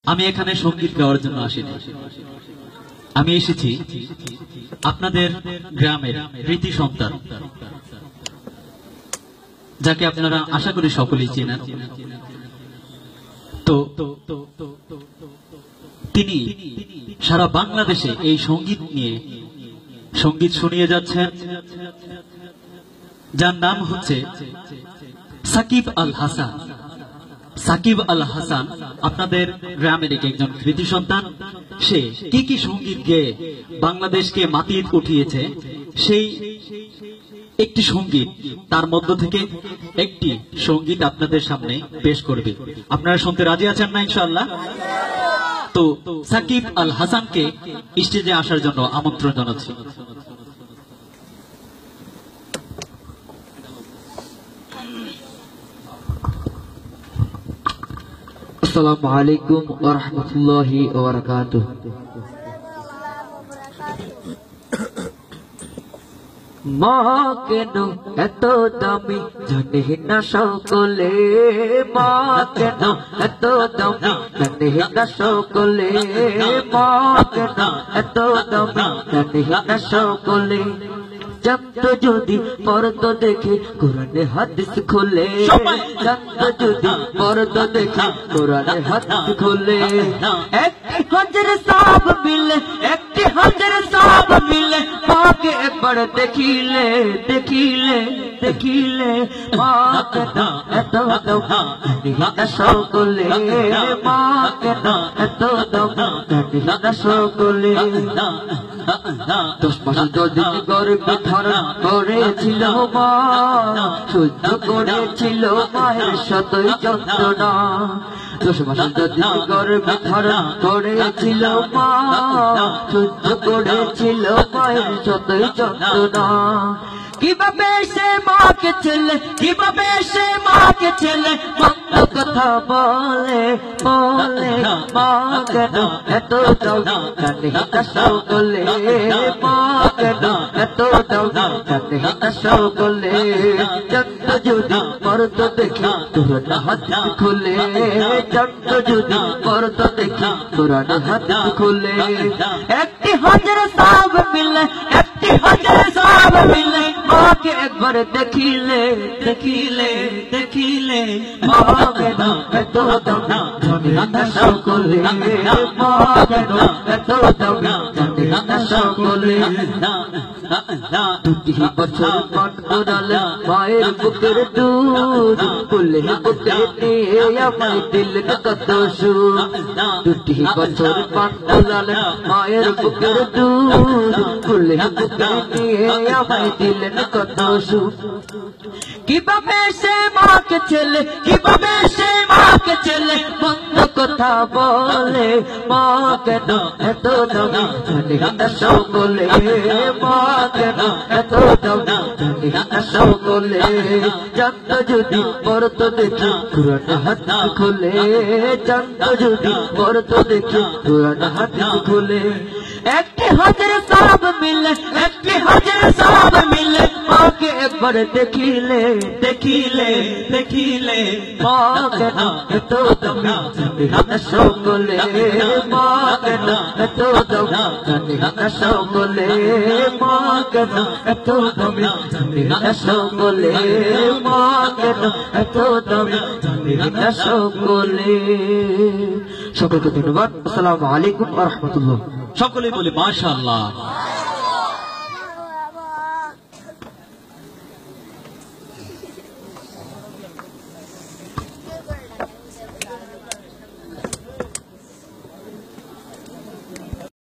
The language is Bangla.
আমি এখানে সঙ্গীত গাওয়ার জন্য আসিনি। আমি এসেছি আপনাদের গ্রামের কৃতি সন্তান, যাকে আপনারা আশা করি সকলেই চেনেন। তো তিনি সারা বাংলাদেশে এই সঙ্গীত নিয়ে সঙ্গীত শুনিয়ে যাচ্ছেন, যার নাম হচ্ছে সাকিব আল হাসান। সাকিব আল হাসান আপনাদের গ্রামের একজন কৃতি সন্তান। সে কি সঙ্গীত গেয়ে বাংলাদেশকে মাতিয়ে উঠিয়েছে, সেই একটি সঙ্গীত, তার মধ্য থেকে একটি সঙ্গীত আপনাদের সামনে পেশ করবে। আপনারা শুনতে রাজি আছেন না ইনশাআল্লাহ? তো সাকিব আল হাসানকে স্টেজে আসার জন্য আমন্ত্রণ জানাচ্ছি। আসসালামু আলাইকুম ওয়া রাহমাতুল্লাহি ওয়া বারাকাতুহু। মা কেন এত দামি জানে না সকলে, মা কেন এত দামি জানে না সকলে, মা কেন এত দামি জানে না সকলে। জানতো যদি পরতো দেখে কোরআনে হাদিস খোলে, জানতো যদি পরতো দেখে কোরআনে হাদিস খোলে। একটি হাজার সওয়াব মিলে, একটি হাজার সওয়াব মিলে, মাকে একবার দেখিলে দেখিলে দেখিলে। মা কেন এত দামি না সকলে, মা কেন এত দামি না সকলে। 10 মাস যদি গর্ভে ধারণ করেছিল মা, সহ্য করেছিল মায়ের শতই যন্ত্রণা। 10 মাস যদি গর্ভে ধারণ করেছিল মা, সহ্য করেছিল মায়ের শতই যন্ত্রণা। কিভাবে সে মাকে ছেলে, কিভাবে সে মাকে ছেলে মন্দ কথা বলে বলে। মা কেন এত দামি জানে না সকলে, মা কেন এত দামি জানে না সকলে। জানতো যদি পরতো দেখি কোরআন হাদিস খোলে, জানতো যদি পরতো দেখি কোরআন হাদিস খোলে। একটি হাজার সওয়াব মিলে, একটি হাজার সওয়াব মিলে, মাকে একবার দেখিলে দেখিলে দেখিলে। মা কেন এত দামি জানে না সকলে, মা কেন এত দামি জানে না সকলে। 2 বছর পান করালেন মায়ের বুকের দুধ, কোলে বুকে নিয়ে আমার দিল কত সুখ। 2 বছর পান করালেন মায়ের বুকের দুধ, কোলে বুকে নিয়ে আমার দিল কত সুখ। কিভাবে সে মাকে ছেলে, কিভাবে সে মাকে ছেলে মন্দ কথা বলে। মা কেন এত দামি জানে না সকলে, মা কেন এত দামি জানে না সকলে। জানতো যদি পরতো দেখি কোরআন হাদিস খোলে, জানতো যদি পরতো দেখি কোরআন হাদিস খোলে। একটি হাজার সওয়াব মিলে, একটি হাজার সওয়াব মিলে, মাকে একবার দেখিলে দেখিলে দেখিলে। মা কেন এত দামি জানে না সকলে, মা কেন এত দামি জানে না সকলে, মা কেন এত দামি জানে না সকলে, মা কেন এত দামি জানে না সকলে। সকলকে ধন্যবাদ। আসসালামু আলাইকুম ওয়া রাহমাতুল্লাহ। সকলেই বলি মাশাআল্লাহ।